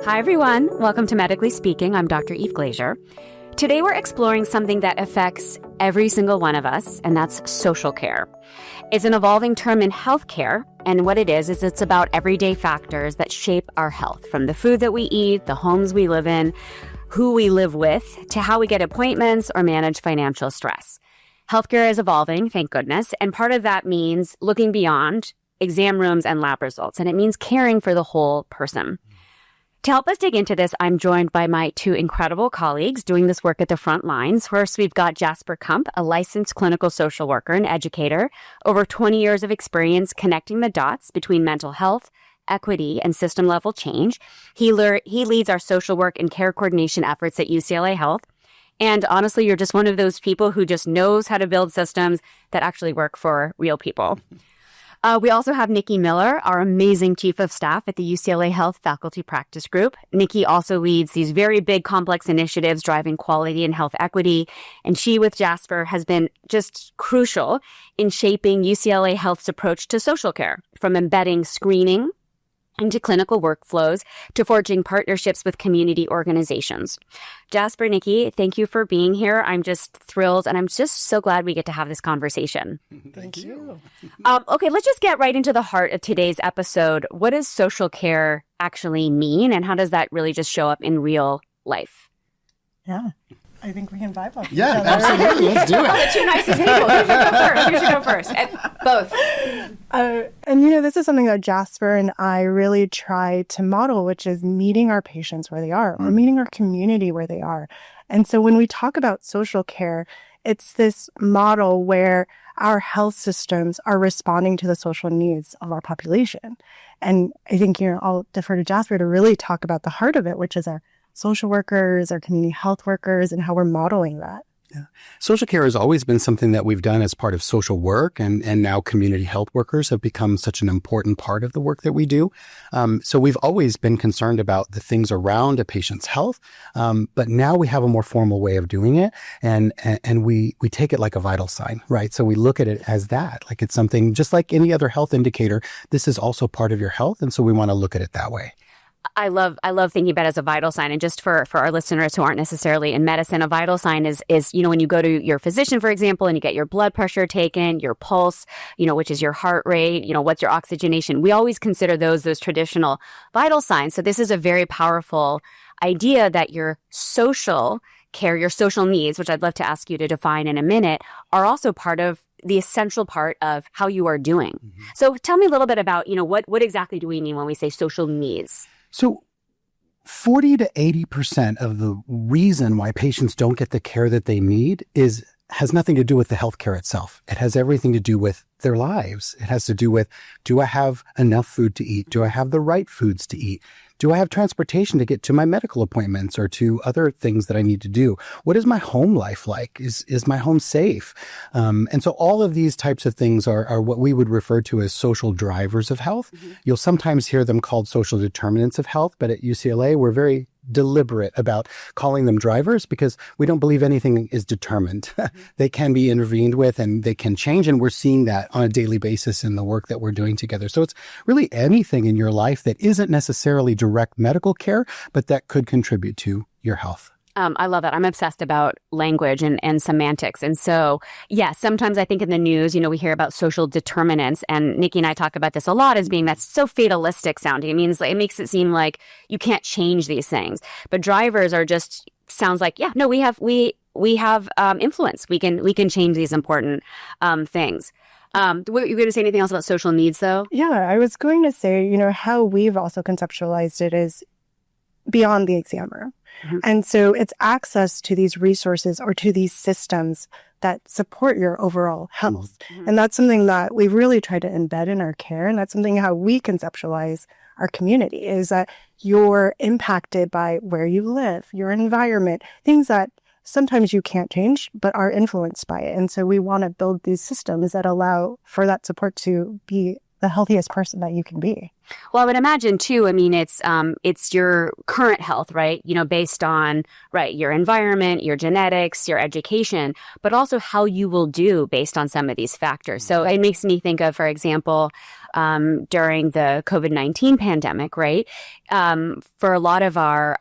Hi, everyone. Welcome to Medically Speaking. I'm Dr. Eve Glazier. Today, we're exploring something that affects every single one of us, and that's social care. It's an evolving term in healthcare, and what it is it's about everyday factors that shape our health, from the food that we eat, the homes we live in, who we live with, to how we get appointments or manage financial stress. Healthcare is evolving, thank goodness, and part of that means looking beyond exam rooms and lab results, and it means caring for the whole person. To help us dig into this, I'm joined by my two incredible colleagues doing this work at the front lines. First, we've got Jasper Kump, a licensed clinical social worker and educator, over 20 years of experience connecting the dots between mental health, equity, and system-level change. He leads our social work and care coordination efforts at UCLA Health. And honestly, you're just one of those people who just knows how to build systems that actually work for real people. We also have Niki Miller, our amazing chief of staff at the UCLA Health Faculty Practice Group. Niki also leads these very big, complex initiatives driving quality and health equity. And she, with Jasper, has been just crucial in shaping UCLA Health's approach to social care, from embedding screening into clinical workflows to forging partnerships with community organizations. Jasper, Niki, thank you for being here. I'm just thrilled, and I'm just so glad we get to have this conversation. Thank you. Okay, let's just get right into the heart of today's episode. What does social care actually mean, and how does that really just show up in real life? Yeah. I think we can vibe off Yeah, each other. absolutely. Let's do it. The two nicest people. You should go first. Both. And this is something that Jasper and I really try to model, which is meeting our patients where they are, or meeting our community where they are. And so when we talk about social care, it's this model where our health systems are responding to the social needs of our population. And I think, I'll defer to Jasper to really talk about the heart of it, which is our social workers, our community health workers, and how we're modeling that. Yeah. Social care has always been something that we've done as part of social work, and now community health workers have become such an important part of the work that we do. So we've always been concerned about the things around a patient's health, but now we have a more formal way of doing it, and we take it like a vital sign, right? So we look at it as that, like it's something just like any other health indicator. This is also part of your health, and so we want to look at it that way. I love thinking about it as a vital sign. And just for our listeners who aren't necessarily in medicine, a vital sign is when you go to your physician, for example, and you get your blood pressure taken, your pulse, which is your heart rate, what's your oxygenation. We always consider those traditional vital signs. So this is a very powerful idea that your social care, your social needs, which I'd love to ask you to define in a minute, are also part of the essential part of how you are doing. Mm-hmm. So tell me a little bit about, what exactly do we mean when we say social needs? So 40 to 80% of the reason why patients don't get the care that they need has nothing to do with the healthcare itself. It has everything to do with their lives. It has to do with, do I have enough food to eat? Do I have the right foods to eat? Do I have transportation to get to my medical appointments or to other things that I need to do? What is my home life like? Is my home safe? And so all of these types of things are what we would refer to as social drivers of health. Mm-hmm. You'll sometimes hear them called social determinants of health, but at UCLA, we're very deliberate about calling them drivers because we don't believe anything is determined. Mm-hmm. They can be intervened with and they can change. And we're seeing that on a daily basis in the work that we're doing together. So it's really anything in your life that isn't necessarily direct medical care, but that could contribute to your health. I love it. I'm obsessed about language and semantics. And so, yeah, sometimes I think in the news, we hear about social determinants, and Niki and I talk about this a lot as being that's so fatalistic sounding. It means it makes it seem like you can't change these things. But drivers are just sounds like, yeah, no, we have influence. We can change these important things. Were you going to say anything else about social needs, though? Yeah, I was going to say, how we've also conceptualized it is beyond the exam room. Mm-hmm. And so it's access to these resources or to these systems that support your overall health. Mm-hmm. And that's something that we really try to embed in our care. And that's something how we conceptualize our community is that you're impacted by where you live, your environment, things that sometimes you can't change, but are influenced by it. And so we want to build these systems that allow for that support to be the healthiest person that you can be. Well, I would imagine too, I mean, it's your current health, right? Based on, right, your environment, your genetics, your education, but also how you will do based on some of these factors. So it makes me think of, for example, during the COVID-19 pandemic, right? For a lot of our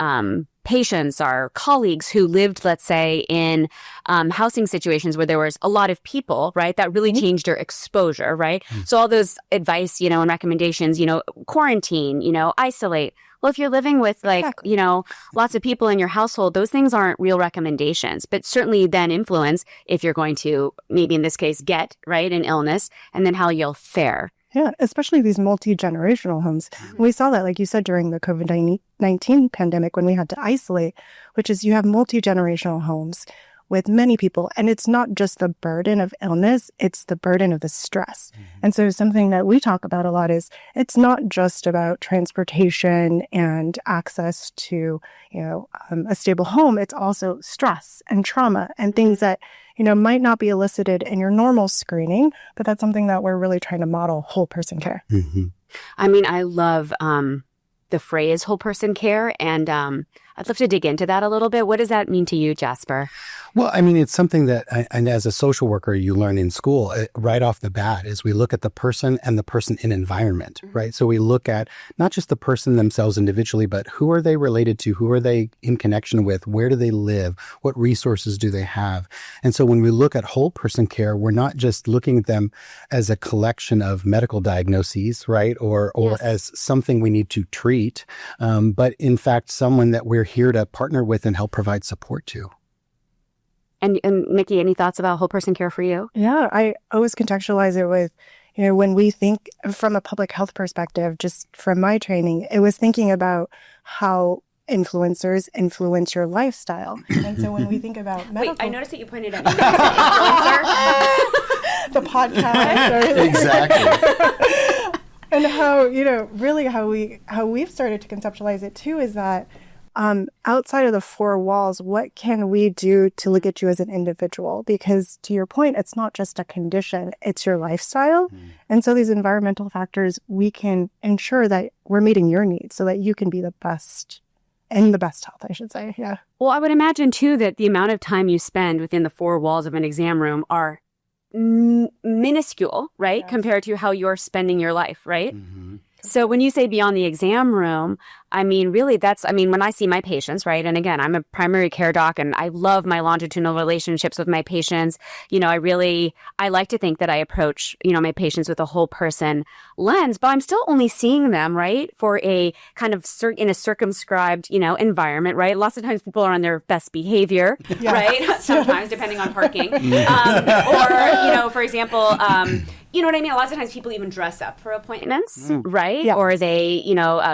patients, our colleagues who lived, let's say, in housing situations where there was a lot of people, right, that really changed their exposure, right? So all those advice, and recommendations, quarantine, isolate. Well, if you're living with lots of people in your household, those things aren't real recommendations, but certainly then influence if you're going to, maybe in this case, get, right, an illness, and then how you'll fare. Yeah, especially these multi-generational homes. We saw that, like you said, during the COVID-19 pandemic when we had to isolate, which is you have multi-generational homes with many people. And it's not just the burden of illness, it's the burden of the stress. And so something that we talk about a lot is it's not just about transportation and access to, a stable home. It's also stress and trauma and things that, might not be elicited in your normal screening, but that's something that we're really trying to model whole person care. I mean, I love the phrase whole person care, and I'd love to dig into that a little bit. What does that mean to you, Jasper? Well, I mean, it's something that, and as a social worker, you learn in school right off the bat is we look at the person and the person in environment, right? So we look at not just the person themselves individually, but who are they related to? Who are they in connection with? Where do they live? What resources do they have? And so when we look at whole person care, we're not just looking at them as a collection of medical diagnoses, right? Or as something we need to treat, but in fact, someone that we're here to partner with and help provide support to. And Niki, any thoughts about whole person care for you? Yeah, I always contextualize it with, when we think from a public health perspective, just from my training, it was thinking about how influencers influence your lifestyle. And so when we think about medical... Wait, I noticed that you pointed at me. Influencer? The podcast. Exactly. And how, really how we've started to conceptualize it too is that outside of the four walls, what can we do to look at you as an individual? Because to your point, it's not just a condition, it's your lifestyle. And so these environmental factors, we can ensure that we're meeting your needs so that you can be the best, in the best health, I should say. Yeah. Well, I would imagine too that the amount of time you spend within the four walls of an exam room are minuscule, right? Yes. Compared to how you're spending your life, right? So when you say beyond the exam room, I mean, really when I see my patients, right? And again, I'm a primary care doc and I love my longitudinal relationships with my patients. I like to think that I approach, my patients with a whole person lens, but I'm still only seeing them, right? For a kind of in a circumscribed, environment, right? Lots of times people are on their best behavior, right? Sometimes depending on parking. Or, for example, you know what I mean? A lot of times people even dress up for appointments, right? Yeah. Or they,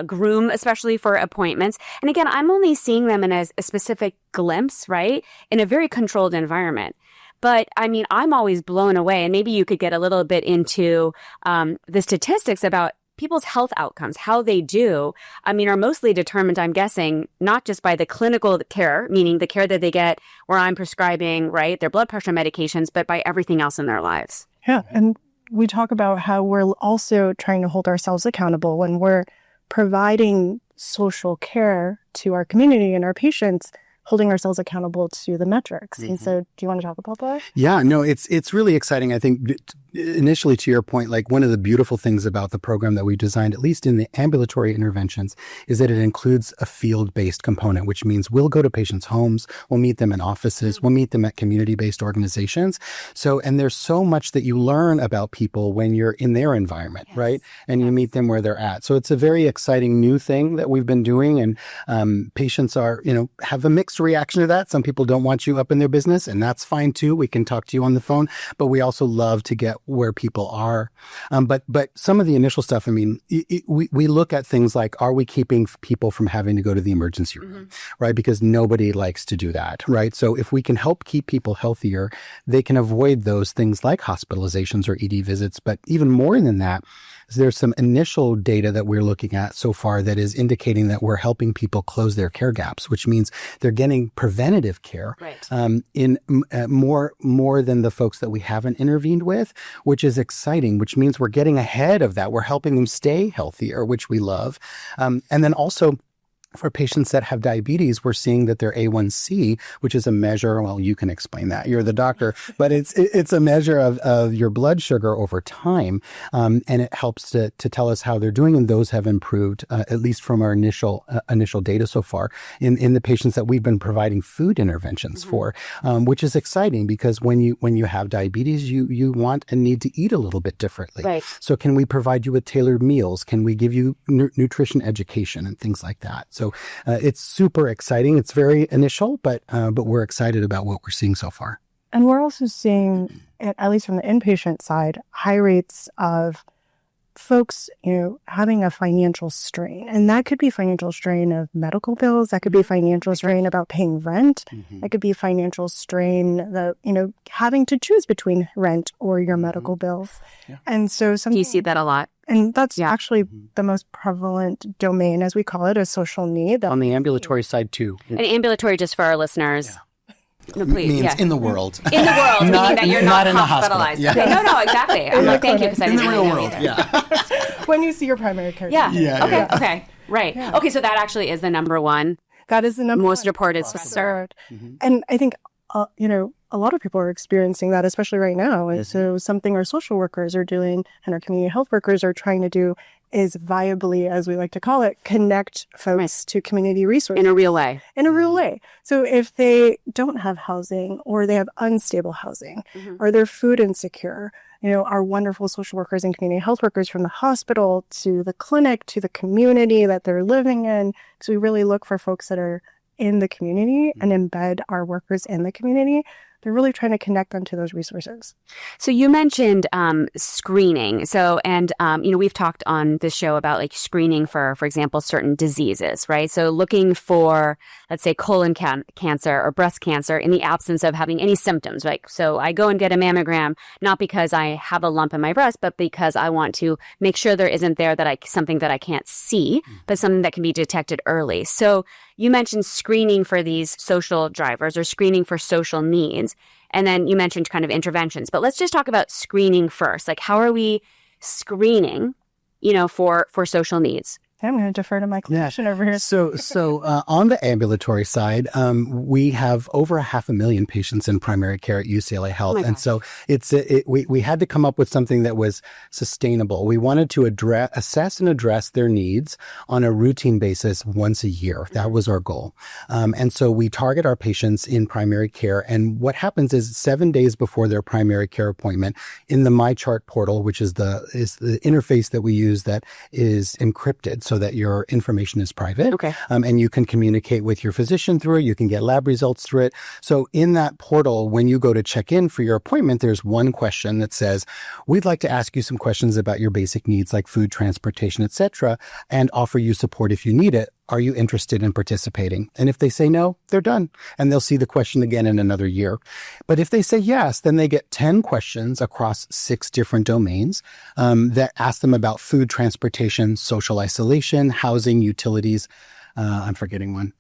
groom, especially for appointments. And again, I'm only seeing them in a specific glimpse, right? In a very controlled environment. But I mean, I'm always blown away. And maybe you could get a little bit into the statistics about people's health outcomes, how they do, are mostly determined, I'm guessing, not just by the clinical care, meaning the care that they get where I'm prescribing, right, their blood pressure medications, but by everything else in their lives. Yeah. And we talk about how we're also trying to hold ourselves accountable when we're providing social care to our community and our patients, holding ourselves accountable to the metrics. And so do you want to talk about that? Yeah, no, it's really exciting. I think initially to your point, like one of the beautiful things about the program that we designed, at least in the ambulatory interventions, is that it includes a field-based component, which means we'll go to patients' homes, we'll meet them in offices, we'll meet them at community-based organizations. So, and there's so much that you learn about people when you're in their environment, right? And you meet them where they're at. So it's a very exciting new thing that we've been doing. And patients are, have a mixed reaction to that. Some people don't want you up in their business, and that's fine too. We can talk to you on the phone, but we also love to get where people are. But some of the initial stuff, we look at things like, are we keeping people from having to go to the emergency room, right? Because nobody likes to do that, right? So if we can help keep people healthier, they can avoid those things like hospitalizations or ED visits. But even more than that, there's some initial data that we're looking at so far that is indicating that we're helping people close their care gaps, which means they're getting preventative care in more than the folks that we haven't intervened with, which is exciting, which means we're getting ahead of that. We're helping them stay healthier, which we love. And then also, for patients that have diabetes, we're seeing that their A1C, which is a measure, well, you can explain that, you're the doctor, but it's a measure of your blood sugar over time. And it helps to tell us how they're doing. And those have improved, at least from our initial data so far in the patients that we've been providing food interventions for, which is exciting because when you have diabetes, you want and need to eat a little bit differently. Right. So can we provide you with tailored meals? Can we give you nutrition education and things like that? So it's super exciting. It's very initial, but we're excited about what we're seeing so far. And we're also seeing, at least from the inpatient side, high rates of folks, having a financial strain. And that could be financial strain of medical bills. That could be financial strain about paying rent. That could be financial strain that, having to choose between rent or your medical bills. Yeah. And so you see that a lot. And that's actually the most prevalent domain, as we call it, a social need. On the ambulatory side, too. And ambulatory, just for our listeners. Yeah. No, please. Means in the world. In the world, meaning that you're not in hospitalized. A hospital. Okay. No, exactly. I'm like, thank you, because I didn't know know either. Yeah. When you see your primary care. Okay. Right. Yeah. Okay, so that actually is the number one. That is the number most one. reported. Absurd. And I think, a lot of people are experiencing that, especially right now. And so something our social workers are doing and our community health workers are trying to do is viably, as we like to call it, connect folks to community resources. In a real way. In a real way. So if they don't have housing or they have unstable housing or they're food insecure, our wonderful social workers and community health workers from the hospital to the clinic to the community that they're living in. So we really look for folks that are in the community and embed our workers in the community. They're really trying to connect them to those resources. So you mentioned screening. So, and, we've talked on this show about like screening for example, certain diseases, right? So looking for, let's say, colon cancer or breast cancer in the absence of having any symptoms, right? So I go and get a mammogram, not because I have a lump in my breast, but because I want to make sure there isn't something that I can't see, but something that can be detected early. So you mentioned screening for these social drivers or screening for social needs. And then you mentioned kind of interventions, but let's just talk about screening first. Like, how are we screening, for social needs? I'm going to defer to my clinician over here. So on the ambulatory side, we have over 500,000 patients in primary care at UCLA Health. And so we had to come up with something that was sustainable. We wanted to assess and address their needs on a routine basis once a year. That was our goal. And so we target our patients in primary care. And what happens is 7 days before their primary care appointment in the MyChart portal, which is the interface that we use that is encrypted, so that your information is private. Okay. And you can communicate with your physician through it. You can get lab results through it. So in that portal, when you go to check in for your appointment, there's one question that says, we'd like to ask you some questions about your basic needs like food, transportation, etc., and offer you support if you need it. Are you interested in participating? And if they say no, they're done. And they'll see the question again in another year. But if they say yes, then they get 10 questions across 6 different domains that ask them about food, transportation, social isolation, housing, utilities. I'm forgetting one.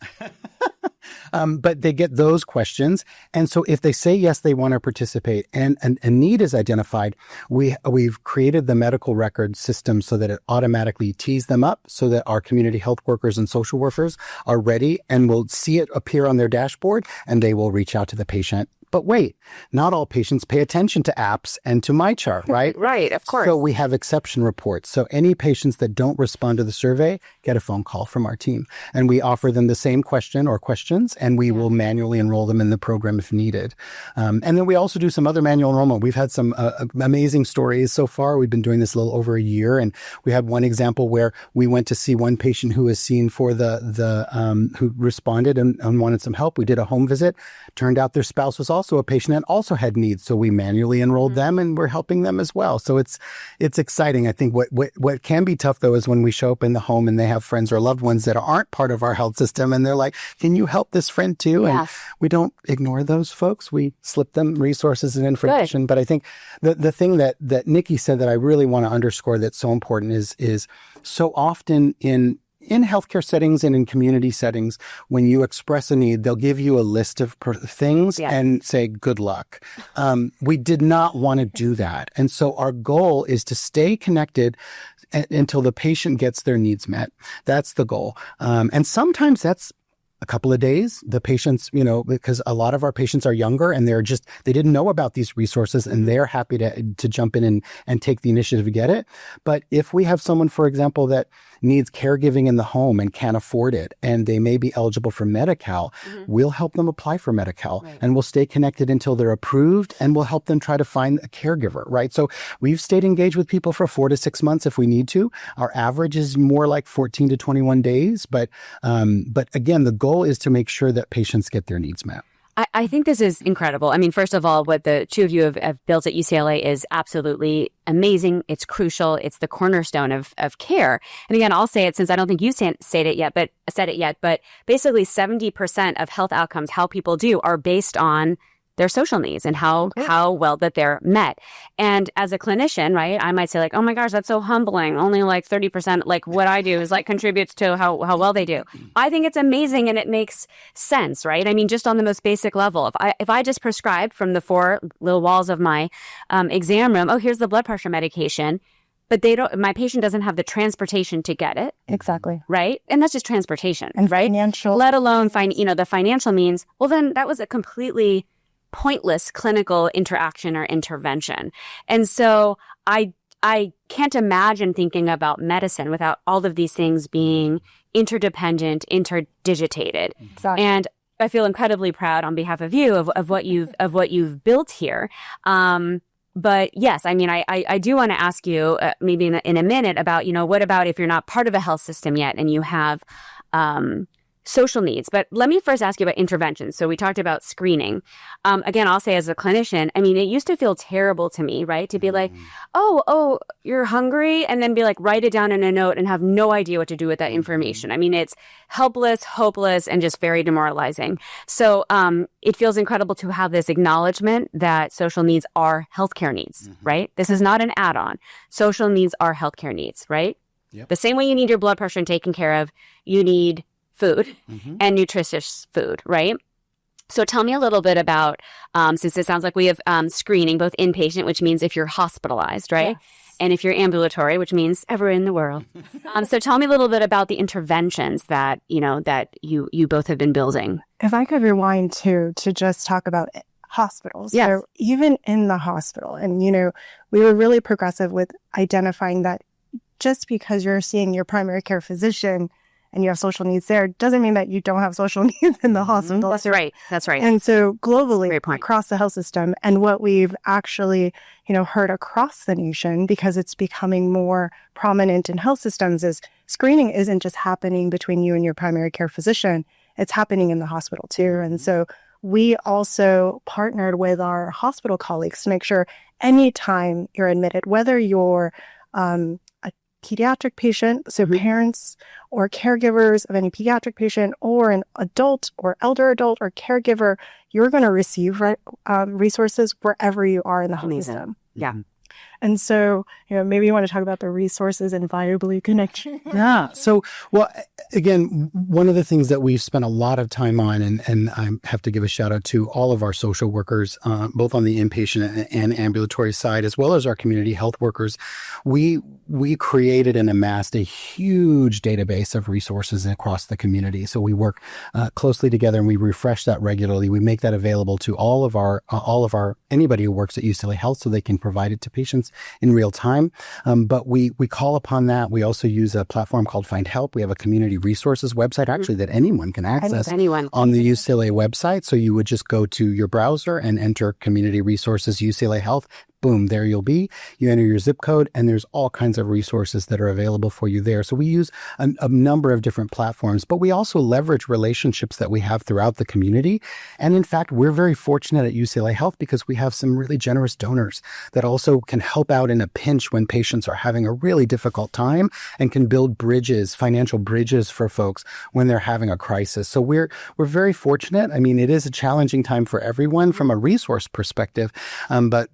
But they get those questions. And so if they say yes, they want to participate and a need is identified, we've created the medical record system so that it automatically tees them up so that our community health workers and social workers are ready and will see it appear on their dashboard and they will reach out to the patient. But wait, not all patients pay attention to apps and to MyChart, right? Right, of course. So we have exception reports. So any patients that don't respond to the survey get a phone call from our team. And we offer them the same question or questions, and we will manually enroll them in the program if needed. And then we also do some other manual enrollment. We've had some amazing stories so far. We've been doing this a little over a year. And we had one example where we went to see one patient who was seen for who responded and wanted some help. We did a home visit. Turned out their spouse was also also a patient that also had needs. So we manually enrolled them and we're helping them as well. So it's exciting. I think what can be tough though is when we show up in the home and they have friends or loved ones that aren't part of our health system and they're like, can you help this friend too? Yes. And we don't ignore those folks. We slip them resources and information. Good. But I think the thing that Niki said that I really want to underscore that's so important is so often in healthcare settings and in community settings, when you express a need, they'll give you a list of things and say, good luck. We did not want to do that. And so our goal is to stay connected until the patient gets their needs met. That's the goal. And sometimes that's a couple of days. The patients, because a lot of our patients are younger and they didn't know about these resources and they're happy to jump in and take the initiative to get it. But if we have someone, for example, that needs caregiving in the home and can't afford it, and they may be eligible for Medi-Cal, we'll help them apply for Medi-Cal and we'll stay connected until they're approved, and we'll help them try to find a caregiver, right? So we've stayed engaged with people for 4 to 6 months if we need to. Our average is more like 14 to 21 days. But again, the goal is to make sure that patients get their needs met. I think this is incredible. I mean, first of all, what the two of you have built at UCLA is absolutely amazing. It's crucial. It's the cornerstone of care. And again, I'll say it since I don't think you said it yet, but basically 70% of health outcomes, how people do, are based on their social needs and how well that they're met. And as a clinician, right, I might say like, oh my gosh, that's so humbling. Only like 30%, like what I do is like contributes to how well they do. I think it's amazing and it makes sense, right? I mean, just on the most basic level, if I just prescribe from the 4 little walls of my exam room, oh, here's the blood pressure medication, but my patient doesn't have the transportation to get it. Exactly. Right? And that's just transportation, and right? Financial. Let alone the financial means. Well, then that was a completely pointless clinical interaction or intervention. And so I can't imagine thinking about medicine without all of these things being interdependent, interdigitated. Exactly. And I feel incredibly proud on behalf of you of what you've built here. But yes, I mean, I do want to ask you maybe in a minute about, what about if you're not part of a health system yet and you have social needs. But let me first ask you about interventions. So we talked about screening. Again, I'll say as a clinician, I mean, it used to feel terrible to me, right? To be like, oh, you're hungry, and then be like, write it down in a note and have no idea what to do with that information. I mean, it's helpless, hopeless, and just very demoralizing. So it feels incredible to have this acknowledgement that social needs are healthcare needs, right? This is not an add-on. Social needs are healthcare needs, right? Yep. The same way you need your blood pressure taken care of, you need food and nutritious food, right? So tell me a little bit about, since it sounds like we have screening, both inpatient, which means if you're hospitalized, right? Yes. And if you're ambulatory, which means everywhere in the world. So tell me a little bit about the interventions that, that you both have been building. If I could rewind to just talk about hospitals. Yes. So even in the hospital, and, we were really progressive with identifying that just because you're seeing your primary care physician and you have social needs there, doesn't mean that you don't have social needs in the hospital. That's right. That's right. And so globally, across the health system, and what we've actually, heard across the nation, because it's becoming more prominent in health systems, is screening isn't just happening between you and your primary care physician. It's happening in the hospital too. And so we also partnered with our hospital colleagues to make sure anytime you're admitted, whether you're a pediatric patient, so parents or caregivers of any pediatric patient, or an adult or elder adult or caregiver, you're going to receive resources wherever you are in the health system. Yeah. And so, maybe you want to talk about the resources and viably connection. Yeah. So, well, again, one of the things that we've spent a lot of time on, and I have to give a shout out to all of our social workers, both on the inpatient and ambulatory side, as well as our community health workers, we created and amassed a huge database of resources across the community. So we work closely together and we refresh that regularly. We make that available to all of our anybody who works at UCLA Health so they can provide it to patients in real time. But we call upon that. We also use a platform called Find Help. We have a community resources website actually that anyone can access on the UCLA website. So you would just go to your browser and enter community resources UCLA Health, boom, there you'll be. You enter your zip code, and there's all kinds of resources that are available for you there. So we use a number of different platforms, but we also leverage relationships that we have throughout the community. And in fact, we're very fortunate at UCLA Health because we have some really generous donors that also can help out in a pinch when patients are having a really difficult time and can build bridges, financial bridges for folks when they're having a crisis. So we're very fortunate. I mean, it is a challenging time for everyone from a resource perspective, but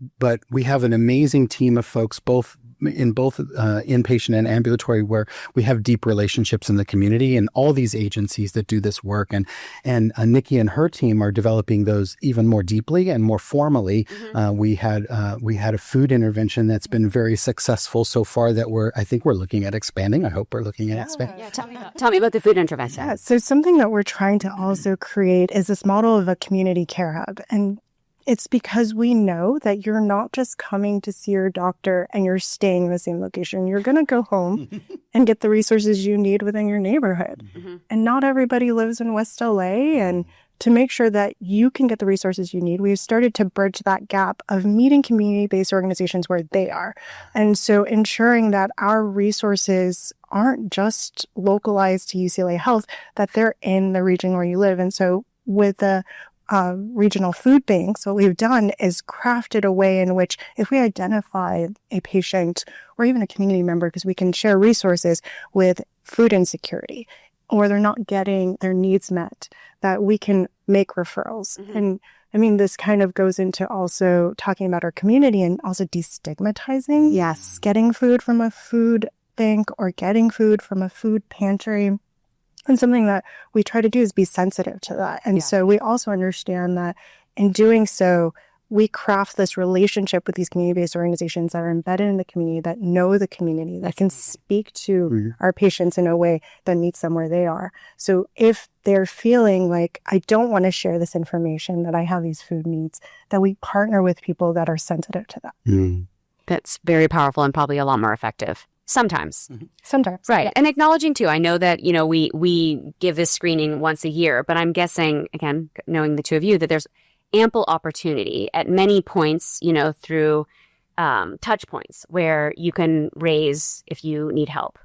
we have an amazing team of folks, both inpatient and ambulatory, where we have deep relationships in the community, and all these agencies that do this work. And Niki and her team are developing those even more deeply and more formally. We had a food intervention that's been very successful so far that I think we're looking at expanding. I hope we're looking at expanding. Yeah, tell me about the food intervention. Yeah, so something that we're trying to also create is this model of a community care hub. And it's because we know that you're not just coming to see your doctor and you're staying in the same location. You're going to go home and get the resources you need within your neighborhood. And not everybody lives in West LA. And to make sure that you can get the resources you need, we've started to bridge that gap of meeting community-based organizations where they are. And so ensuring that our resources aren't just localized to UCLA Health, that they're in the region where you live. And so with the regional food banks, what we've done is crafted a way in which if we identify a patient or even a community member, because we can share resources with food insecurity, or they're not getting their needs met, that we can make referrals. And I mean, this kind of goes into also talking about our community and also destigmatizing. Yes. Getting food from a food bank or getting food from a food pantry. And something that we try to do is be sensitive to that. And so we also understand that in doing so, we craft this relationship with these community-based organizations that are embedded in the community, that know the community, that can speak to our patients in a way that meets them where they are. So if they're feeling like, I don't want to share this information, that I have these food needs, that we partner with people that are sensitive to that. That's very powerful and probably a lot more effective. Sometimes. Sometimes. Right. And acknowledging too, I know that, we give this screening once a year, but I'm guessing, again, knowing the two of you, that there's ample opportunity at many points, through touch points where you can raise if you need help.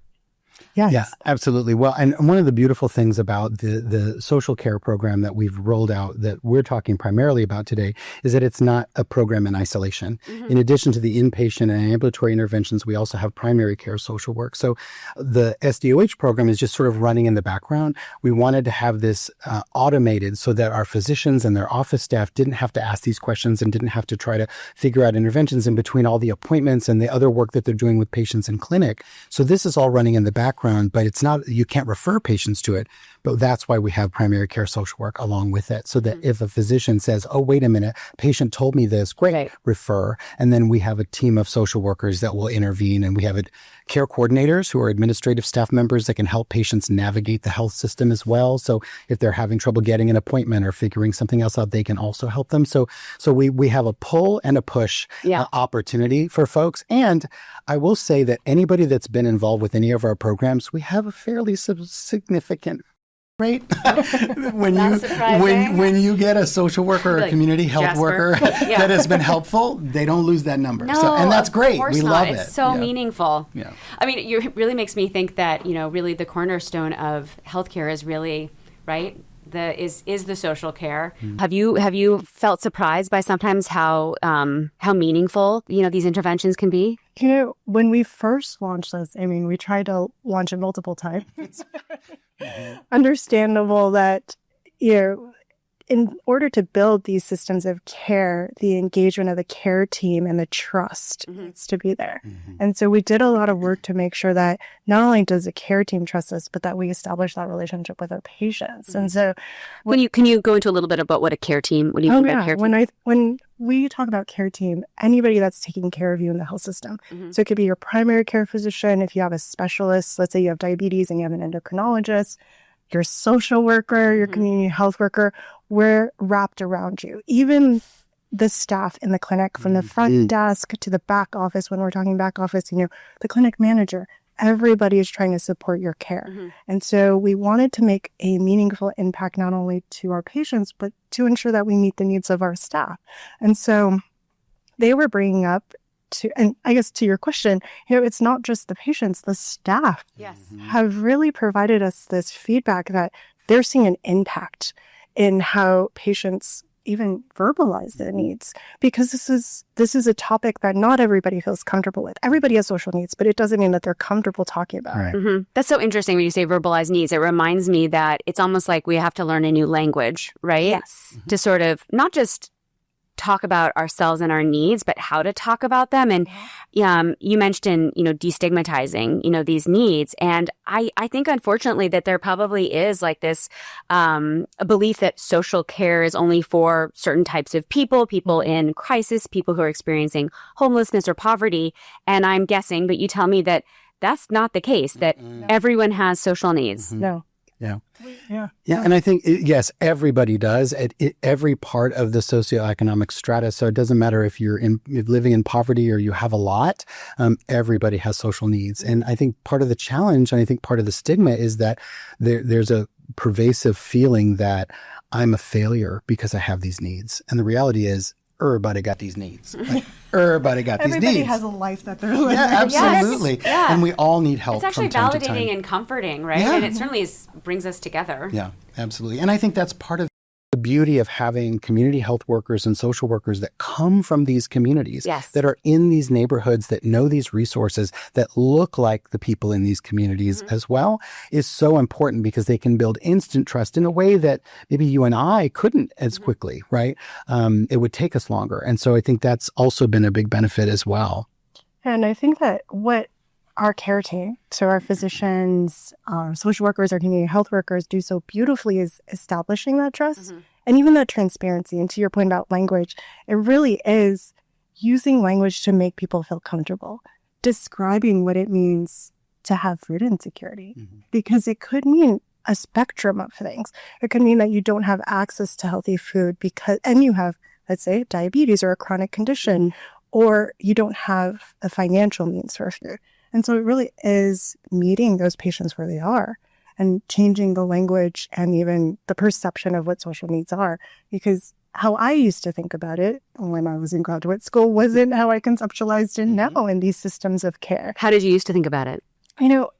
Yes. Yeah, absolutely. Well, and one of the beautiful things about the social care program that we've rolled out that we're talking primarily about today is that it's not a program in isolation. In addition to the inpatient and ambulatory interventions, we also have primary care social work. So the SDOH program is just sort of running in the background. We wanted to have this automated so that our physicians and their office staff didn't have to ask these questions and didn't have to try to figure out interventions in between all the appointments and the other work that they're doing with patients in clinic. So this is all running in the background, but it's not, you can't refer patients to it. But that's why we have primary care social work along with it. So that if a physician says, oh, wait a minute, patient told me this, great, refer. And then we have a team of social workers that will intervene. And we have care coordinators who are administrative staff members that can help patients navigate the health system as well. So if they're having trouble getting an appointment or figuring something else out, they can also help them. So we have a pull and a push opportunity for folks. And I will say that anybody that's been involved with any of our programs, we have a fairly significant rate when you get a social worker or a community health Jasper. worker that has been helpful, they don't lose that number. No, and that's great. We love it. It's so meaningful. Yeah. I mean, it really makes me think that, really the cornerstone of healthcare is really, right, is the social care. Have you felt surprised by sometimes how meaningful, these interventions can be? When we first launched this, we tried to launch it multiple times. Understandable that, in order to build these systems of care, the engagement of the care team and the trust needs to be there. And so we did a lot of work to make sure that not only does the care team trust us, but that we establish that relationship with our patients. And so can you go into a little bit about what a care team, what do you mean by care team? When we talk about care team, anybody that's taking care of you in the health system. So it could be your primary care physician. If you have a specialist, let's say you have diabetes and you have an endocrinologist, your social worker, your community health worker, we're wrapped around you. Even the staff in the clinic, from the front desk to the back office, when we're talking back office, the clinic manager, everybody is trying to support your care. And so we wanted to make a meaningful impact not only to our patients, but to ensure that we meet the needs of our staff. And so they were bringing up and I guess to your question, it's not just the patients, the staff have really provided us this feedback that they're seeing an impact in how patients even verbalize their needs, because this is a topic that not everybody feels comfortable with. Everybody has social needs, but it doesn't mean that they're comfortable talking about it. Mm-hmm. That's so interesting when you say verbalize needs. It reminds me that it's almost like we have to learn a new language, right? Yes. To sort of not just talk about ourselves and our needs, but how to talk about them. And you mentioned, destigmatizing, these needs. And I think, unfortunately, that there probably is like this a belief that social care is only for certain types of people in crisis, people who are experiencing homelessness or poverty. And I'm guessing, but you tell me that that's not the case, that everyone has social needs. No. Yeah. And I think, yes, everybody does at every part of the socioeconomic strata. So it doesn't matter if you're living in poverty or you have a lot, everybody has social needs. And I think part of the challenge, and I think part of the stigma is that there's a pervasive feeling that I'm a failure because I have these needs. And the reality is, everybody got these needs. Everybody got these needs. Everybody has a life that they're living. Yeah, absolutely. Yes. Yeah. And we all need help. It's actually from time to validating time. and comforting, right? Yeah. And it certainly brings us together. Yeah, absolutely. And I think that's part of the beauty of having community health workers and social workers that come from these communities, that are in these neighborhoods, that know these resources, that look like the people in these communities as well, is so important, because they can build instant trust in a way that maybe you and I couldn't as quickly, right? It would take us longer. And so I think that's also been a big benefit as well. And I think that what our care team, so our physicians, our social workers, our community health workers do so beautifully is establishing that trust and even that transparency. And to your point about language, it really is using language to make people feel comfortable, describing what it means to have food insecurity, because it could mean a spectrum of things. It could mean that you don't have access to healthy food and you have, let's say, diabetes or a chronic condition, or you don't have a financial means for food. And so it really is meeting those patients where they are and changing the language and even the perception of what social needs are. Because how I used to think about it when I was in graduate school wasn't how I conceptualized it now in these systems of care. How did you used to think about it?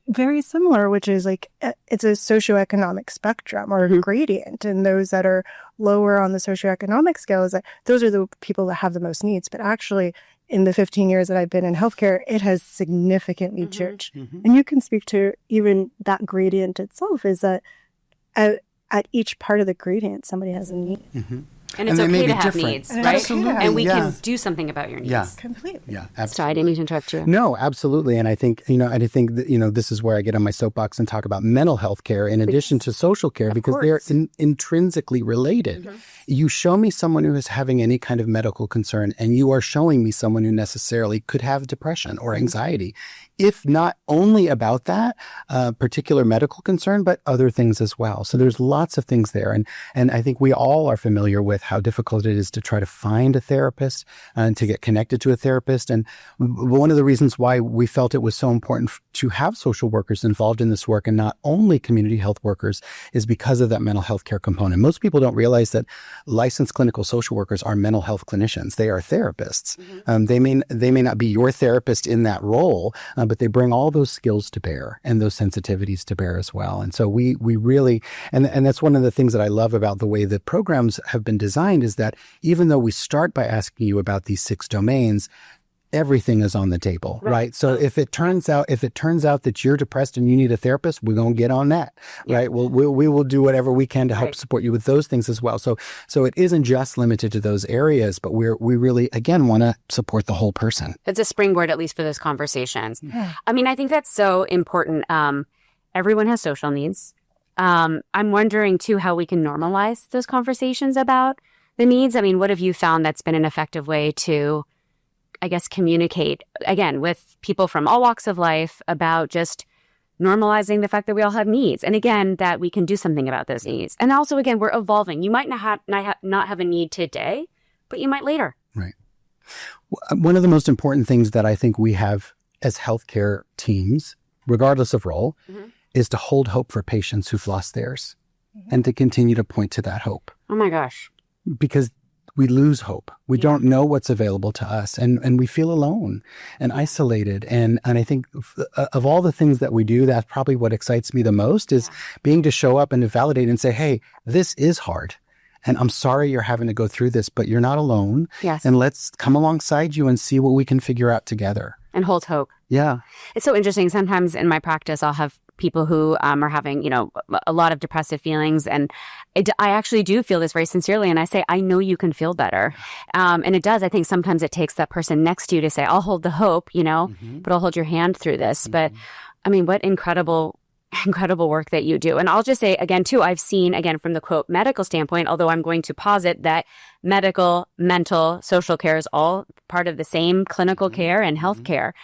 Very similar, which is like it's a socioeconomic spectrum or a gradient. And those that are lower on the socioeconomic scale, is that those are the people that have the most needs. But actually, in the 15 years that I've been in healthcare, it has significantly changed. And you can speak to even that gradient itself, is that at each part of the gradient, somebody has a need. And it's okay to have different needs, And right? Absolutely, And we can do something about your needs. Yeah. Completely. Yeah, absolutely. Sorry, I didn't mean to interrupt you. No, absolutely. And I think, that, this is where I get on my soapbox and talk about mental health care in addition to social care, because they're intrinsically related. You show me someone who is having any kind of medical concern, and you are showing me someone who necessarily could have depression or anxiety, if not only about that particular medical concern, but other things as well. So there's lots of things there. And I think we all are familiar with how difficult it is to try to find a therapist and to get connected to a therapist. And one of the reasons why we felt it was so important to have social workers involved in this work and not only community health workers is because of that mental health care component. Most people don't realize that licensed clinical social workers are mental health clinicians. They are therapists. They may not be your therapist in that role, but they bring all those skills to bear and those sensitivities to bear as well. And so we really, and that's one of the things that I love about the way the programs have been designed, is that even though we start by asking you about these 6 domains, everything is on the table, right? So if it turns out that you're depressed and you need a therapist, we're going to get on that, right? We will do whatever we can to help support you with those things as well. So it isn't just limited to those areas, but we really, again, want to support the whole person. It's a springboard, at least for those conversations. I mean, I think that's so important. Everyone has social needs. I'm wondering, too, how we can normalize those conversations about the needs. I mean, what have you found that's been an effective way to, I guess, communicate, again, with people from all walks of life about just normalizing the fact that we all have needs. And again, that we can do something about those needs. And also, again, we're evolving. You might not have a need today, but you might later. Right. One of the most important things that I think we have as healthcare teams, regardless of role, is to hold hope for patients who've lost theirs and to continue to point to that hope. Oh my gosh. Because we lose hope. We don't know what's available to us, and we feel alone and isolated. And I think of all the things that we do, that's probably what excites me the most is being to show up and to validate and say, hey, this is hard. And I'm sorry you're having to go through this, but you're not alone. Yes. And let's come alongside you and see what we can figure out together. And hold hope. Yeah. It's so interesting. Sometimes in my practice, I'll have people who are having, a lot of depressive feelings. And I actually do feel this very sincerely. And I say, I know you can feel better. And it does. I think sometimes it takes that person next to you to say, I'll hold the hope, but I'll hold your hand through this. But I mean, what incredible work that you do. And I'll just say again, too, I've seen, again, from the quote medical standpoint, although I'm going to posit that medical, mental, social care is all part of the same clinical care and health care.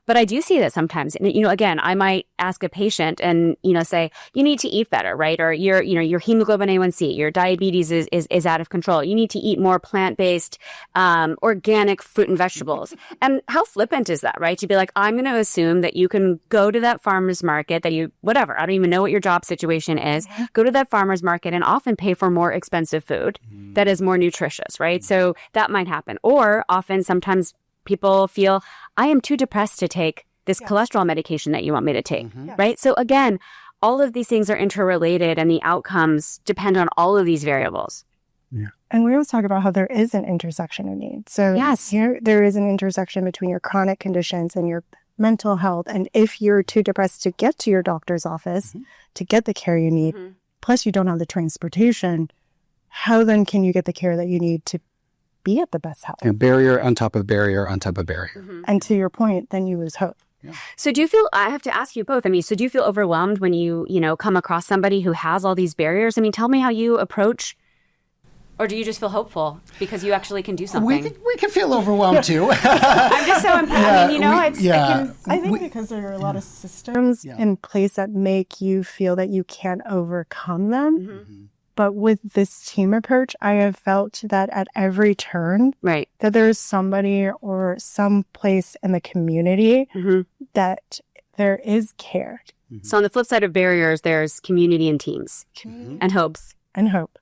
But I do see that sometimes, again, I might ask a patient and, say, you need to eat better, right? Or your hemoglobin A1C, your diabetes is out of control. You need to eat more plant-based, organic fruit and vegetables. And how flippant is that, right? To be like, I'm going to assume that you can go to that farmer's market whatever, I don't even know what your job situation is, go to that farmer's market and often pay for more expensive food that is more nutritious, right? So that might happen. Or often sometimes people feel, I am too depressed to take this cholesterol medication that you want me to take, right? So again, all of these things are interrelated and the outcomes depend on all of these variables. Yeah. And we always talk about how there is an intersection of needs. So there is an intersection between your chronic conditions and your mental health. And if you're too depressed to get to your doctor's office to get the care you need, plus you don't have the transportation, how then can you get the care that you need to be at the best health? And barrier on top of barrier on top of barrier. And to your point, then you lose hope. Yeah. So do you feel, I have to ask you both, so do you feel overwhelmed when you come across somebody who has all these barriers? Tell me how you approach, or do you just feel hopeful because you actually can do something? We can feel overwhelmed too. I'm just so impressed. I think because there are a lot of systems in place that make you feel that you can't overcome them. But with this team approach, I have felt that at every turn, that there's somebody or some place in the community that there is care. So on the flip side of barriers, there's community and teams and hopes. And hope.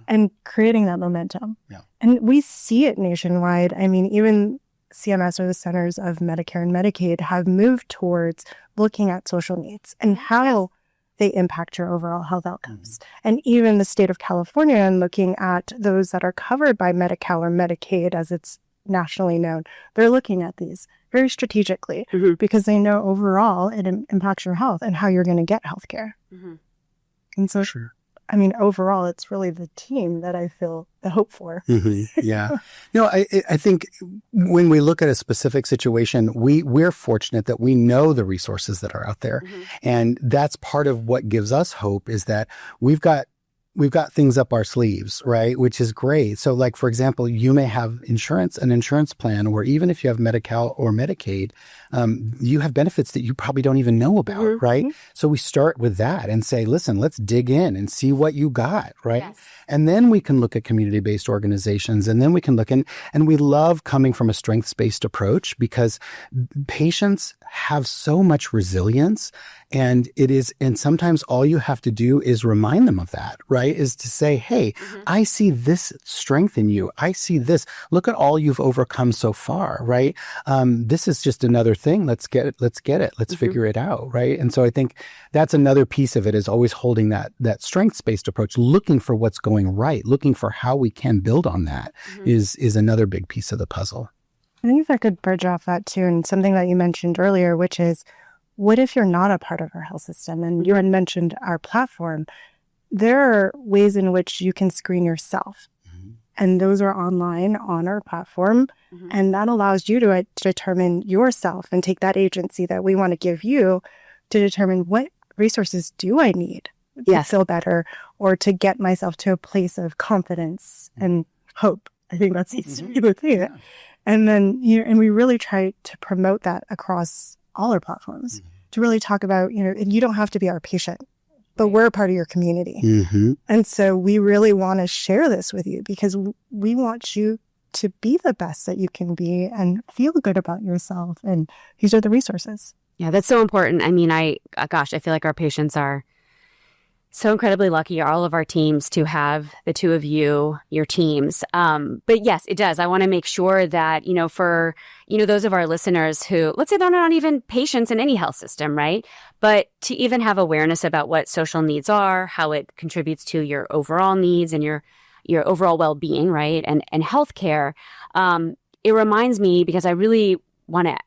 And creating that momentum. And we see it nationwide. Even CMS, or the Centers of Medicare and Medicaid, have moved towards looking at social needs and how they impact your overall health outcomes. And even the state of California, and looking at those that are covered by Medi-Cal or Medicaid, as it's nationally known, they're looking at these very strategically because they know overall it impacts your health and how you're going to get health care. And so, overall, it's really the team that I feel the hope for. Yeah. I think when we look at a specific situation, we're fortunate that we know the resources that are out there. And that's part of what gives us hope, is that we've got things up our sleeves, right? Which is great. So like, for example, you may have an insurance plan, or even if you have Medi-Cal or Medicaid, you have benefits that you probably don't even know about, right? So we start with that and say, listen, let's dig in and see what you got, right? Yes. And then we can look at community-based organizations, and then we can look and we love coming from a strengths-based approach, because patients have so much resilience, and sometimes all you have to do is remind them of that, right? Is to say, hey, I see this strength in you. I see this. Look at all you've overcome so far, right? This is just another thing. Let's get it. Let's figure it out, right? And so I think that's another piece of it, is always holding that strengths-based approach, looking for what's going right, looking for how we can build on that is another big piece of the puzzle. I think if I could bridge off that too, and something that you mentioned earlier, which is, what if you're not a part of our health system? And you had mentioned our platform. There are ways in which you can screen yourself. And those are online on our platform. And that allows you to determine yourself and take that agency that we want to give you to determine, what resources do I need to feel better, or to get myself to a place of confidence and hope. I think that's the thing. Yeah. And then, and we really try to promote that across all our platforms, to really talk about, you don't have to be our patient, but we're a part of your community. And so we really want to share this with you, because we want you to be the best that you can be and feel good about yourself. And these are the resources. Yeah, that's so important. I feel like our patients are so incredibly lucky, all of our teams, to have the two of you, your teams. But yes, it does. I want to make sure that, for, those of our listeners who, let's say they're not even patients in any health system, right? But to even have awareness about what social needs are, how it contributes to your overall needs and your overall well-being, right? And healthcare. It reminds me, because I really want to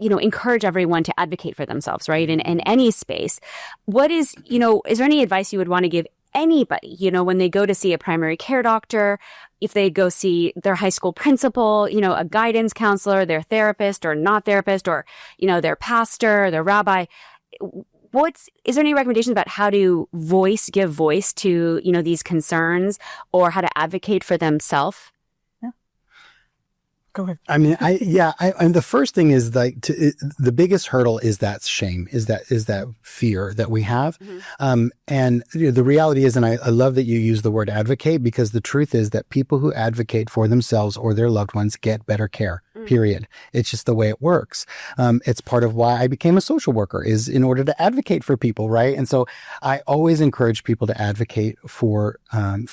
encourage everyone to advocate for themselves, right? In any space. What is there any advice you would want to give anybody, when they go to see a primary care doctor, if they go see their high school principal, a guidance counselor, their therapist or not therapist, or, their pastor, their rabbi? Is there any recommendations about how to give voice to, these concerns, or how to advocate for themselves? Go ahead. I mean, and the first thing is the biggest hurdle is that shame, is that fear that we have. Mm-hmm. And the reality is, and I love that you use the word advocate, because the truth is that people who advocate for themselves or their loved ones get better care. Period. It's just the way it works. It's part of why I became a social worker, is in order to advocate for people, right? And so I always encourage people to advocate for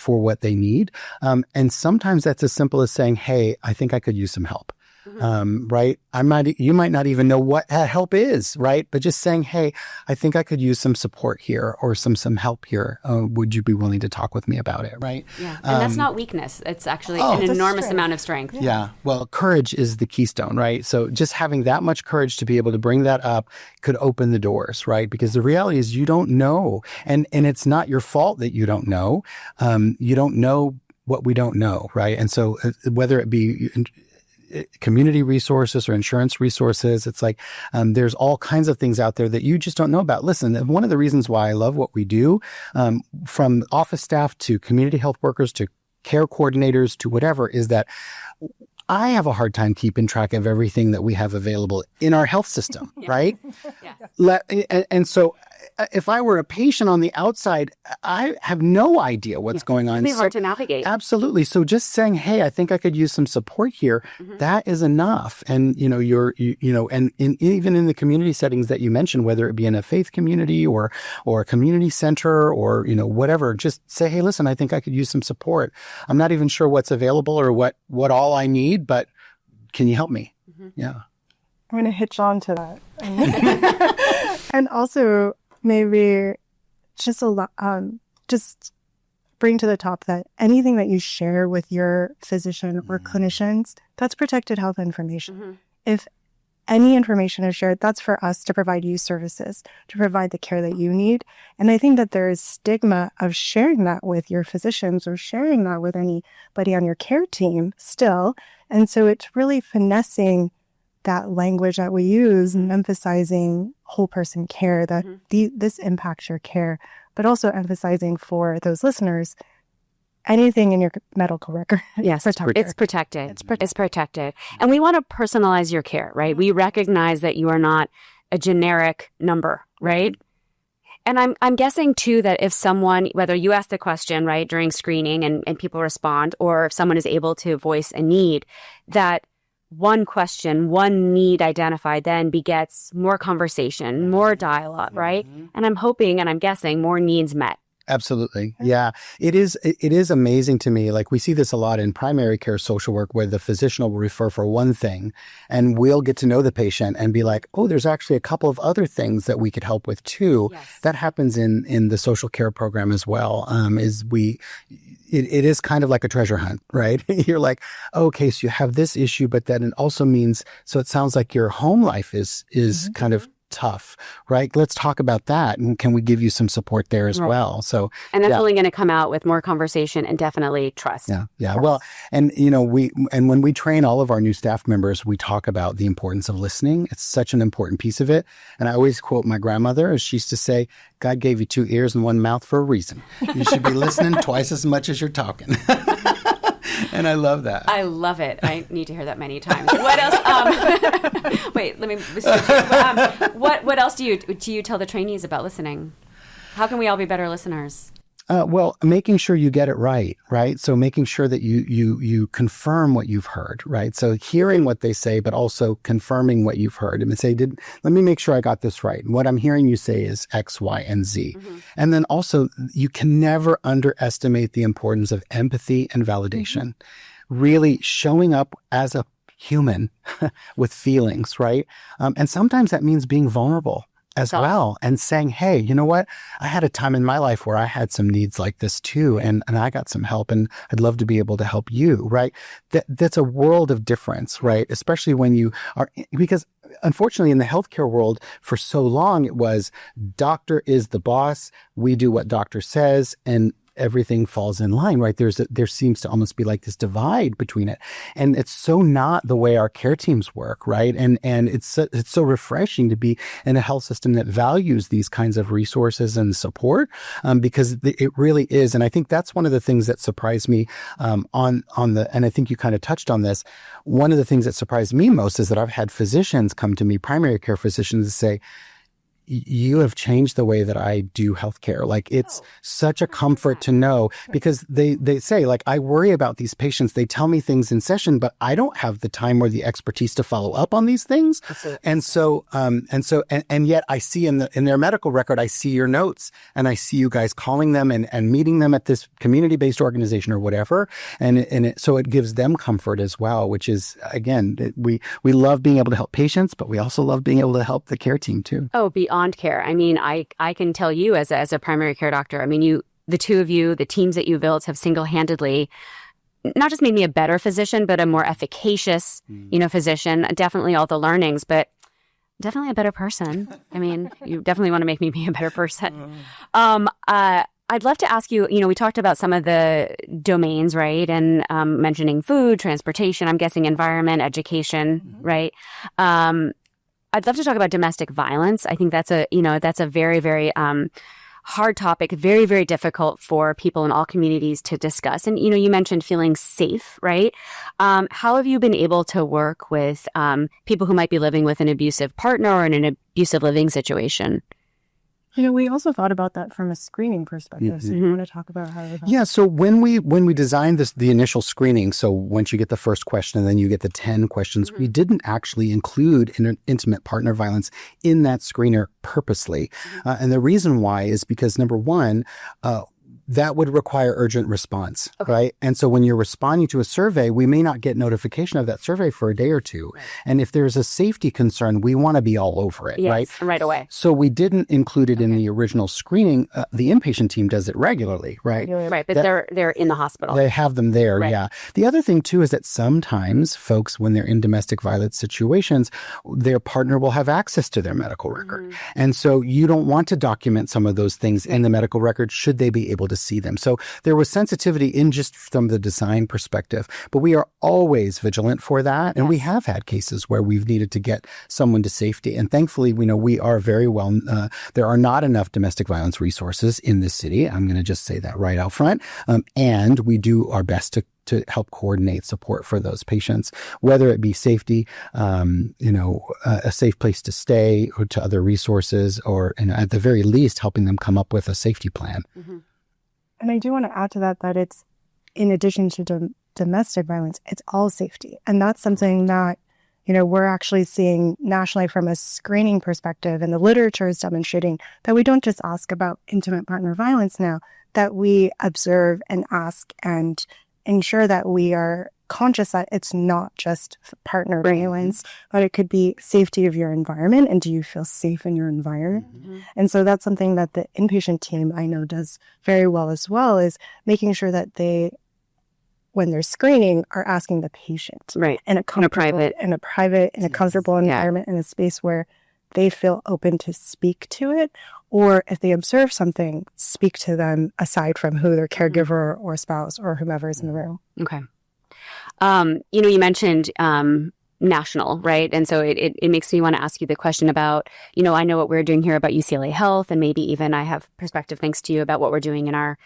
what they need. And sometimes that's as simple as saying, "Hey, I think I could use some help." Right? You might not even know what help is, right? But just saying, "Hey, I think I could use some support here, or some help here. Would you be willing to talk with me about it?" Right? Yeah. And that's not weakness. It's actually an enormous amount of strength. Yeah. Well, courage is the keystone, right? So just having that much courage to be able to bring that up could open the doors, right? Because the reality is you don't know. And it's not your fault that you don't know. You don't know what we don't know, right? And so whether it be community resources or insurance resources, it's like there's all kinds of things out there that you just don't know about. Listen, one of the reasons why I love what we do, from office staff to community health workers to care coordinators to whatever, is that I have a hard time keeping track of everything that we have available in our health system, right? And so if I were a patient on the outside, I have no idea what's going on. It's hard to navigate. Absolutely. So just saying, "Hey, I think I could use some support here," that is enough. And, even in the community settings that you mentioned, whether it be in a faith community or a community center or, whatever, just say, "Hey, listen, I think I could use some support. I'm not even sure what's available or what all I need, but can you help me?" Yeah. I'm going to hitch on to that. And also, maybe just bring to the top that anything that you share with your physician or clinicians, that's protected health information. If any information is shared, that's for us to provide you services, to provide the care that you need. And I think that there is stigma of sharing that with your physicians or sharing that with anybody on your care team still. And so it's really finessing that language that we use and emphasizing whole person care, that this impacts your care, but also emphasizing for those listeners, anything in your medical record. Yes, it's protected. It's protected. And we want to personalize your care, right? We recognize that you are not a generic number, right? And I'm guessing too that if someone, whether you ask the question, right, during screening and people respond, or if someone is able to voice a need, that one question, one need identified then begets more conversation, more dialogue, right? And I'm hoping and I'm guessing more needs met. Absolutely. Yeah. It is amazing to me. Like, we see this a lot in primary care social work, where the physician will refer for one thing and we'll get to know the patient and be like, "Oh, there's actually a couple of other things that we could help with too." Yes. That happens in the social care program as well. It is kind of like a treasure hunt, right? You're like, "Okay, so you have this issue, but then it also means, so it sounds like your home life is kind of tough, right? Let's talk about that. And can we give you some support there as well?" So, and that's only going to come out with more conversation and definitely trust. Yeah. Well, and when we train all of our new staff members, we talk about the importance of listening. It's such an important piece of it. And I always quote my grandmother, as she used to say, "God gave you two ears and one mouth for a reason. You should be listening twice as much as you're talking." And I love that. I love it. I need to hear that many times. What else? Wait, let me. What else do you tell the trainees about listening? How can we all be better listeners? Well, making sure you get it right? So making sure that you confirm what you've heard, right? So hearing what they say, but also confirming what you've heard. And say, let me make sure I got this right. And what I'm hearing you say is X, Y, and Z. And then also, you can never underestimate the importance of empathy and validation. Really showing up as a human with feelings, right? And sometimes that means being vulnerable as well, and saying, hey, you know what? I had a time in my life where I had some needs like this too, and I got some help, and I'd love to be able to help you, right? That's a world of difference, right? Especially when you are, because unfortunately in the healthcare world for so long, it was doctor is the boss. We do what doctor says, and everything falls in line, right? There seems to almost be like this divide between it. And it's so not the way our care teams work, right? And it's so refreshing to be in a health system that values these kinds of resources and support, because it really is. And I think that's one of the things that surprised me, and I think you kind of touched on this. One of the things that surprised me most is that I've had physicians come to me, primary care physicians, and say, you have changed the way that I do healthcare. Like, it's such a comfort to know, because they say, like, I worry about these patients. They tell me things in session, but I don't have the time or the expertise to follow up on these things. And yet I see in their medical record, I see your notes, and I see you guys calling them and meeting them at this community-based organization or whatever. So it gives them comfort as well, which is, again, we love being able to help patients, but we also love being able to help the care team too. Oh, beyond care. I mean, I can tell you as a primary care doctor, I mean, the two of you, the teams that you built have single-handedly not just made me a better physician, but a more efficacious, physician. Definitely all the learnings, but definitely a better person. I mean, you definitely want to make me be a better person. I'd love to ask you, we talked about some of the domains, right? And mentioning food, transportation, I'm guessing environment, education, right? I'd love to talk about domestic violence. I think that's a very, very hard topic, very, very difficult for people in all communities to discuss. And, you mentioned feeling safe, right? How have you been able to work with people who might be living with an abusive partner or in an abusive living situation? We also thought about that from a screening perspective. So you want to talk about how? Yeah. So when we designed the initial screening, so once you get the first question and then you get the 10 questions, we didn't actually include intimate partner violence in that screener purposely. And the reason why is because, number one, that would require urgent response, right? And so when you're responding to a survey, we may not get notification of that survey for a day or two. Right. And if there's a safety concern, we want to be all over it, right? Right away. So we didn't include it in the original screening. The inpatient team does it regularly, right? Right, but they're in the hospital. They have them there, right. Yeah. The other thing, too, is that sometimes folks, when they're in domestic violence situations, their partner will have access to their medical record. And so you don't want to document some of those things in the medical record should they be able to see them. So there was sensitivity in just from the design perspective, but we are always vigilant for that. And we have had cases where we've needed to get someone to safety. And thankfully, we are very well, there are not enough domestic violence resources in this city. I'm going to just say that right out front. And we do our best to help coordinate support for those patients, whether it be safety, a safe place to stay, or to other resources, or at the very least, helping them come up with a safety plan. And I do want to add to that it's, in addition to domestic violence, it's all safety. And that's something that, we're actually seeing nationally from a screening perspective, and the literature is demonstrating that we don't just ask about intimate partner violence now, that we observe and ask and ensure that we are conscious that it's not just partner violence, but it could be safety of your environment. And do you feel safe in your environment? And so that's something that the inpatient team I know does very well as well, is making sure that they, when they're screening, are asking the patient in a private, in a comfortable environment, in a space where they feel open to speak to it. Or if they observe something, speak to them aside from who their caregiver or spouse or whomever is in the room. Okay. You mentioned national, right? And so it makes me want to ask you the question about, I know what we're doing here about UCLA Health, and maybe even I have perspective thanks to you about what we're doing in our,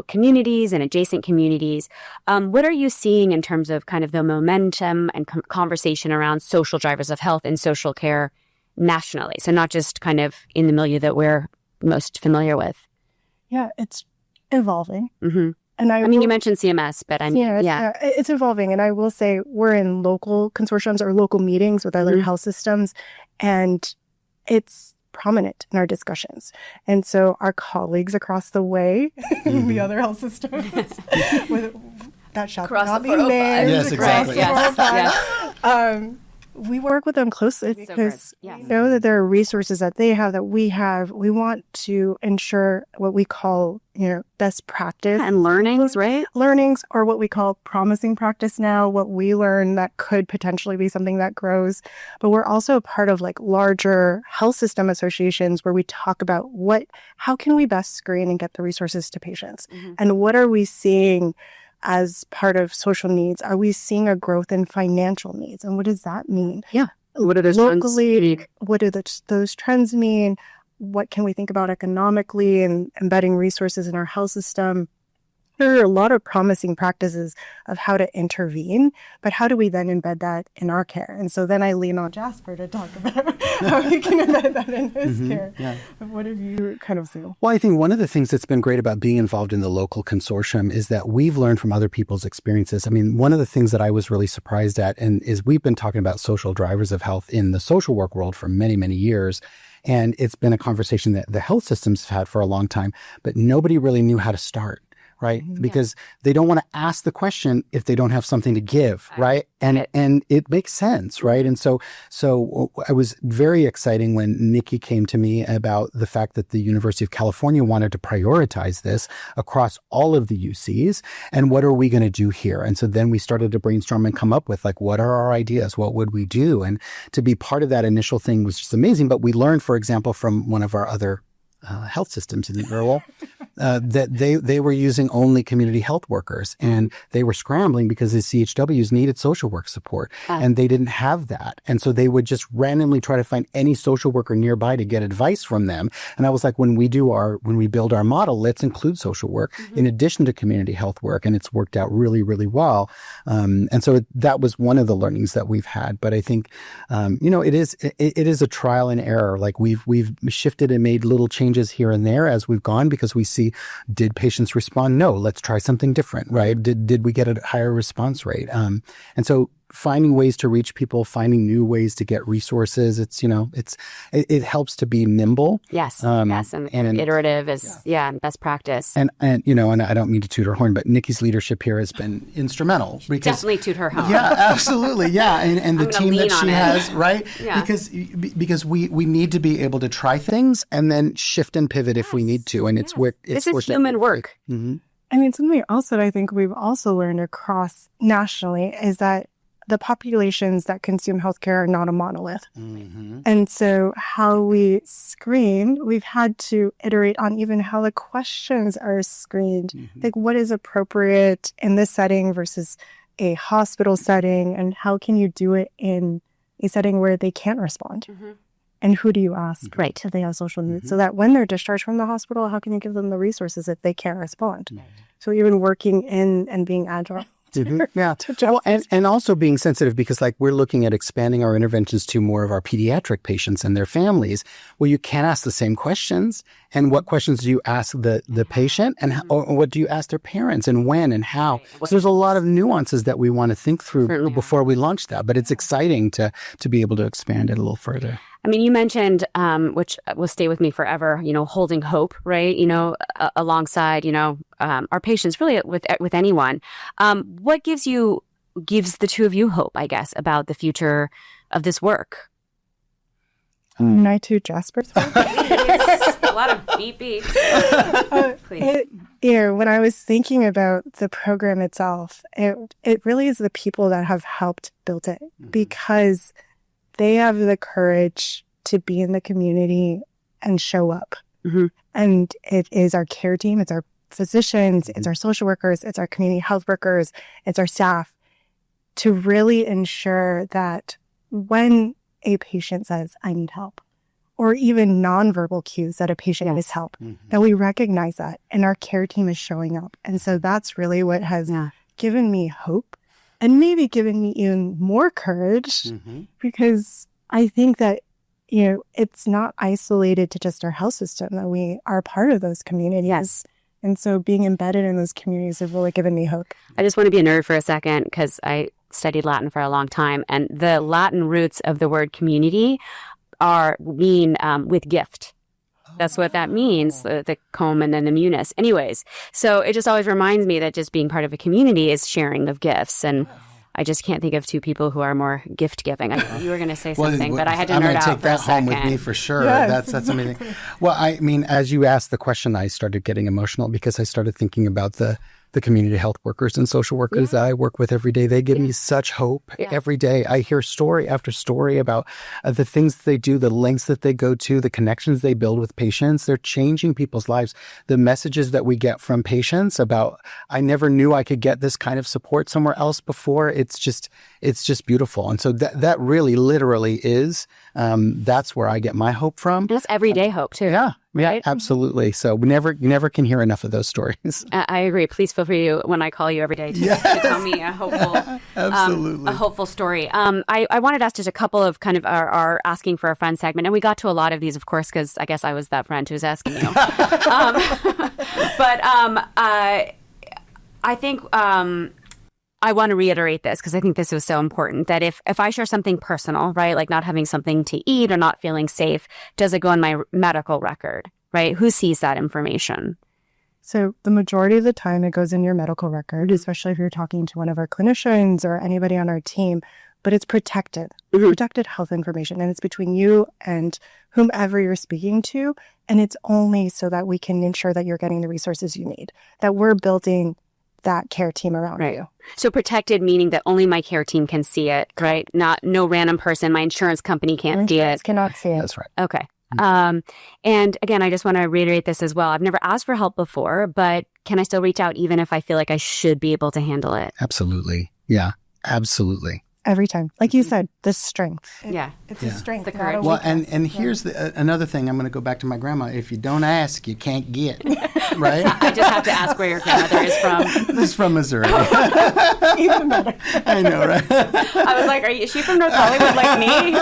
communities and adjacent communities. What are you seeing in terms of kind of the momentum and conversation around social drivers of health and social care nationally? So not just kind of in the milieu that we're most familiar with. Yeah, it's evolving. Mm-hmm. And I mean, you mentioned CMS, but I mean, it's evolving. And I will say we're in local consortiums or local meetings with other health systems, and it's prominent in our discussions. And so our colleagues across the way in the other health systems, that shall not be named. Yes, exactly. Yes. We work with them closely because we know that there are resources that they have that we have. We want to ensure what we call, best practice. And learnings, right? Learnings, or what we call promising practice now, what we learn that could potentially be something that grows. But we're also part of like larger health system associations where we talk about how can we best screen and get the resources to patients? Mm-hmm. And what are we seeing as part of social needs? Are we seeing a growth in financial needs? And what does that mean? Yeah. What are those locally? What do those trends mean? What can we think about economically and embedding resources in our health system? There are a lot of promising practices of how to intervene, but how do we then embed that in our care? And so then I lean on Jasper to talk about how he can embed that in his care. Yeah. What have you kind of seen? Well, I think one of the things that's been great about being involved in the local consortium is that we've learned from other people's experiences. I mean, one of the things that I was really surprised at is we've been talking about social drivers of health in the social work world for many, many years. And it's been a conversation that the health systems have had for a long time, but nobody really knew how to start. Right. Yeah. Because they don't want to ask the question if they don't have something to give. Right. And it makes sense. Right. And so I was very exciting when Niki came to me about the fact that the University of California wanted to prioritize this across all of the UCs. And what are we going to do here? And so then we started to brainstorm and come up with like, what are our ideas? What would we do? And to be part of that initial thing was just amazing. But we learned, for example, from one of our other health systems in the URL, that they were using only community health workers, and they were scrambling because the CHWs needed social work support, and they didn't have that. And so they would just randomly try to find any social worker nearby to get advice from them. And I was like, when we build our model, let's include social work in addition to community health work. And it's worked out really, really well. And so that was one of the learnings that we've had. But I think, it is a trial and error. Like we've shifted and made little changes here and there as we've gone, because we see, did patients respond? No, let's try something different, right? Did we get a higher response rate? And so finding ways to reach people, finding new ways to get resources, it helps to be nimble. Yes. And iterative is best practice. And I don't mean to toot her horn, but Niki's leadership here has been instrumental. Definitely toot her horn. Yeah, absolutely. Yeah. And the team that she has, right? Yeah. Because we need to be able to try things and then shift and pivot if we need to. And this is human work. Mm-hmm. I mean, something else that I think we've also learned across nationally is that the populations that consume healthcare are not a monolith. Mm-hmm. And so how we screen, we've had to iterate on even how the questions are screened. Mm-hmm. Like what is appropriate in this setting versus a hospital setting, and how can you do it in a setting where they can't respond? Mm-hmm. And who do you ask if they have social needs? Mm-hmm. So that when they're discharged from the hospital, how can you give them the resources if they can't respond? Mm-hmm. So even working in and being agile. Mm-hmm. Yeah. Well, and also being sensitive, because like we're looking at expanding our interventions to more of our pediatric patients and their families. Well, you can't ask the same questions. And what questions do you ask the patient, and or what do you ask their parents, and when and how? So there's a lot of nuances that we want to think through before we launch that. But it's exciting to be able to expand it a little further. I mean, you mentioned, which will stay with me forever, holding hope, right? Alongside, our patients, really with anyone. What gives the two of you hope, I guess, about the future of this work? Can I toot Jasper's work? A lot of beep beep. Please. When I was thinking about the program itself, it really is the people that have helped build it, because they have the courage to be in the community and show up. Mm-hmm. And it is our care team, it's our physicians, it's our social workers, it's our community health workers, it's our staff, to really ensure that when a patient says, I need help, or even nonverbal cues that a patient needs help, that we recognize that and our care team is showing up. And so that's really what has given me hope, and maybe given me even more courage, because I think that, it's not isolated to just our health system, that we are part of those communities And so being embedded in those communities have really given me hope. I just want to be a nerd for a second because I studied Latin for a long time. And the Latin roots of the word community mean with gift. That's what that means, the cum and then the munus. Anyways, so it just always reminds me that just being part of a community is sharing of gifts. And I just can't think of two people who are more gift giving. You were going to say something, but I had to nerd out for a second. I'm going to take that home with me for sure. Yes. That's amazing. Well, I mean, as you asked the question, I started getting emotional because I started thinking about the community health workers and social workers that I work with every day. They give me such hope every day. I hear story after story about the things that they do, the lengths that they go to, the connections they build with patients. They're changing people's lives. The messages that we get from patients about, I never knew I could get this kind of support somewhere else before. It's just beautiful. And so that really literally is, that's where I get my hope from. And that's everyday hope too. Yeah. Yeah, right? Absolutely. So you never can hear enough of those stories. I agree. Please feel free when I call you every day to tell me a hopeful, Absolutely. A hopeful story. I wanted to ask just a couple of kind of our asking for a friend segment, and we got to a lot of these, of course, because I guess I was that friend who was asking you. I think I want to reiterate this because I think this was so important that if I share something personal, right, like not having something to eat or not feeling safe, does it go in my medical record, right? Who sees that information? So the majority of the time it goes in your medical record, especially if you're talking to one of our clinicians or anybody on our team, but it's protected, protected health information. And it's between you and whomever you're speaking to. And it's only so that we can ensure that you're getting the resources you need, that we're building that care team around you. So protected meaning that only my care team can see it, right? No random person. My insurance company can't see it. Cannot see it. That's right. Okay. And again, I just want to reiterate this as well. I've never asked for help before, but can I still reach out even if I feel like I should be able to handle it? Absolutely. Yeah, absolutely. Every time. Like you said, the strength. It's a strength. It's the courage. Well, and here's another thing. I'm going to go back to my grandma. If you don't ask, you can't get. Right? I just have to ask where your grandmother is from. This is from Missouri. Even better. I know, right? I was like, is she from North Hollywood like me?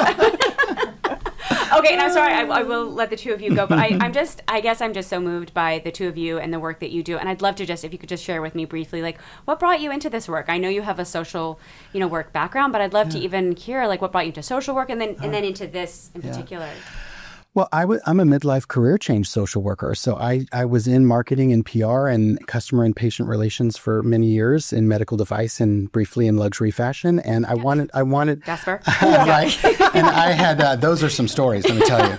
Okay, and I'm sorry, I will let the two of you go, but I guess I'm just so moved by the two of you and the work that you do, and I'd love to if you could just share with me briefly, like, what brought you into this work? I know you have a social, work background, but I'd love to even hear, like, what brought you into social work and then into this in particular. Well, I'm a midlife career change social worker. So I was in marketing and PR and customer and patient relations for many years in medical device and briefly in luxury fashion. And I wanted Jasper. Right. And I had, those are some stories, let me tell you.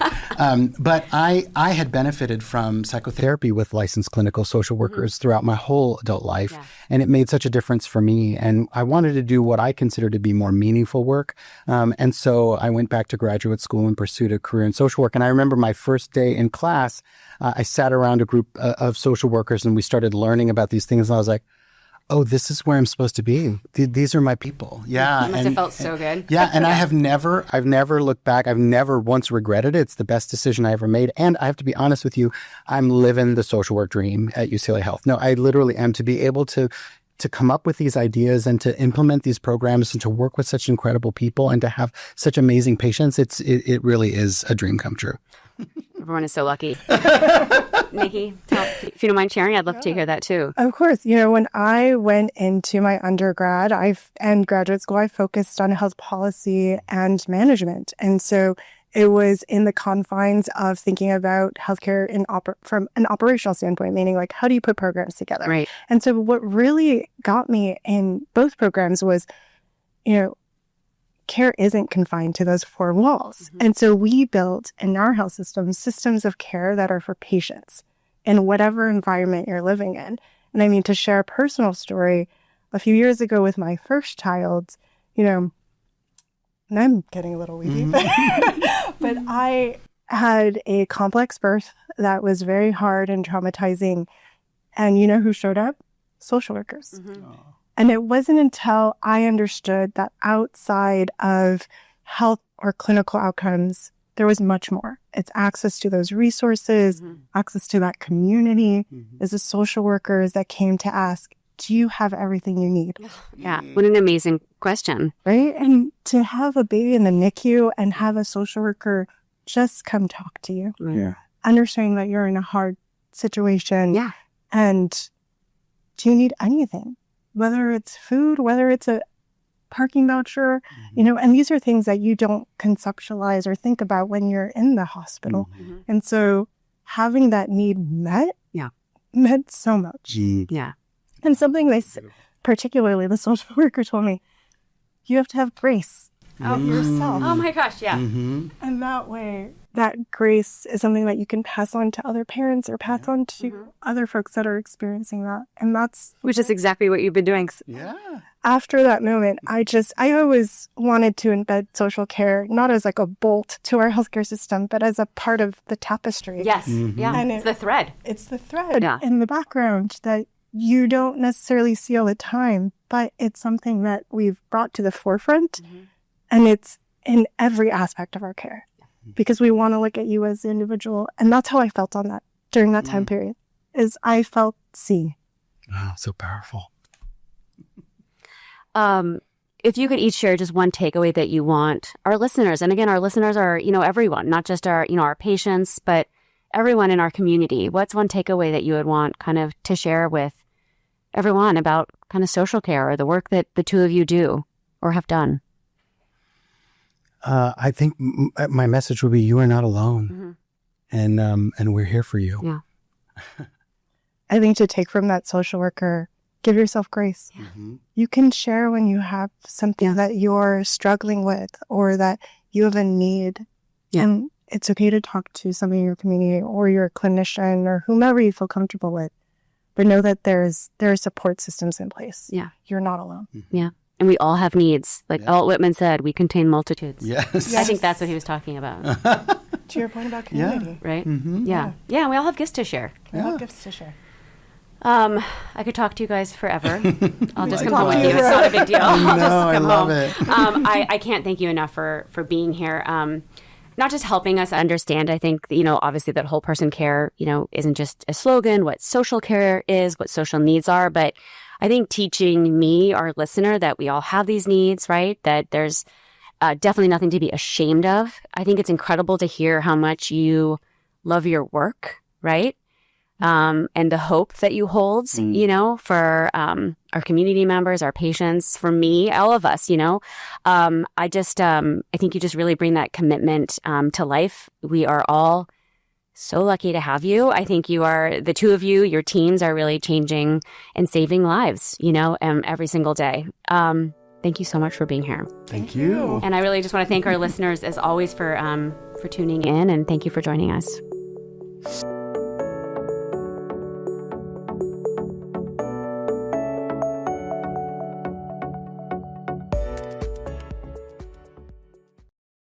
But I had benefited from psychotherapy with licensed clinical social workers throughout my whole adult life. Yeah. And it made such a difference for me. And I wanted to do what I consider to be more meaningful work. And so I went back to graduate school and pursued a career in social work. And I remember my first day in class, I sat around a group of social workers and we started learning about these things. And I was like, oh, this is where I'm supposed to be. These are my people. Yeah. You must have felt so good. Yeah. And I've never looked back. I've never once regretted it. It's the best decision I ever made. And I have to be honest with you, I'm living the social work dream at UCLA Health. No, I literally am, to be able to come up with these ideas and to implement these programs and to work with such incredible people and to have such amazing patients. It really is a dream come true. Everyone is so lucky. Niki, if you don't mind sharing, I'd love to hear that too. Of course. When I went into my undergrad and graduate school, I focused on health policy and management. And so it was in the confines of thinking about healthcare from an operational standpoint, meaning like, how do you put programs together? Right. And so what really got me in both programs was, care isn't confined to those four walls. Mm-hmm. And so we built in our health systems of care that are for patients in whatever environment you're living in. And I mean, to share a personal story, a few years ago with my first child, and I'm getting a little weedy, but I had a complex birth that was very hard and traumatizing. And you know who showed up? Social workers. Mm-hmm. Oh. And it wasn't until I understood that outside of health or clinical outcomes, there was much more. It's access to those resources, access to that community. Is the social workers that came to ask, do you have everything you need? Yeah. What an amazing question. Right? And to have a baby in the NICU and have a social worker just come talk to you. Yeah. Understanding that you're in a hard situation. Yeah. And do you need anything? Whether it's food, whether it's a parking voucher, and these are things that you don't conceptualize or think about when you're in the hospital. And so having that need met meant so much. Yeah. And something particularly the social worker told me, you have to have grace of yourself. Oh my gosh, yeah. And that way, that grace is something that you can pass on to other parents or pass on to other folks that are experiencing that. And which is exactly what you've been doing. Yeah. After that moment, I always wanted to embed social care, not as like a bolt to our healthcare system, but as a part of the tapestry. Yes. Yeah. And it's the thread. It's the thread in the background that you don't necessarily see all the time, but it's something that we've brought to the forefront. And it's in every aspect of our care because we want to look at you as an individual. And that's how I felt on that during that time period, is I felt seen. Wow, so powerful. If you could each share just one takeaway that you want our listeners, and again, our listeners are, everyone, not just our, our patients, but everyone in our community. What's one takeaway that you would want kind of to share with everyone about kind of social care or the work that the two of you do or have done? I think my message would be, you are not alone, and we're here for you. Yeah. I think to take from that social worker, give yourself grace. You can share when you have something that you're struggling with or that you have a need. And it's okay to talk to somebody in your community or your clinician or whomever you feel comfortable with. But know that there are support systems in place. Yeah. You're not alone. Yeah. And we all have needs. Like Alt Whitman said, we contain multitudes. Yes. I think that's what he was talking about. To your point about community. Right? Yeah. Yeah, we all have gifts to share. We all have gifts to share. I could talk to you guys forever. I'll just come home talk with to you. you It's not a big deal. I'll just I come love home. it. I can't thank you enough for being here. Not just helping us understand, I think, obviously that whole person care, isn't just a slogan, what social care is, what social needs are, but I think teaching me, our listener, that we all have these needs, right? That there's definitely nothing to be ashamed of. I think it's incredible to hear how much you love your work, right? And the hope that you hold, for our community members, our patients, for me, all of us, I think you just really bring that commitment to life. We are all so lucky to have you. I think the two of you, your teams are really changing and saving lives, every single day. Thank you so much for being here. Thank you. And I really just want to thank our listeners, as always, for tuning in, and thank you for joining us.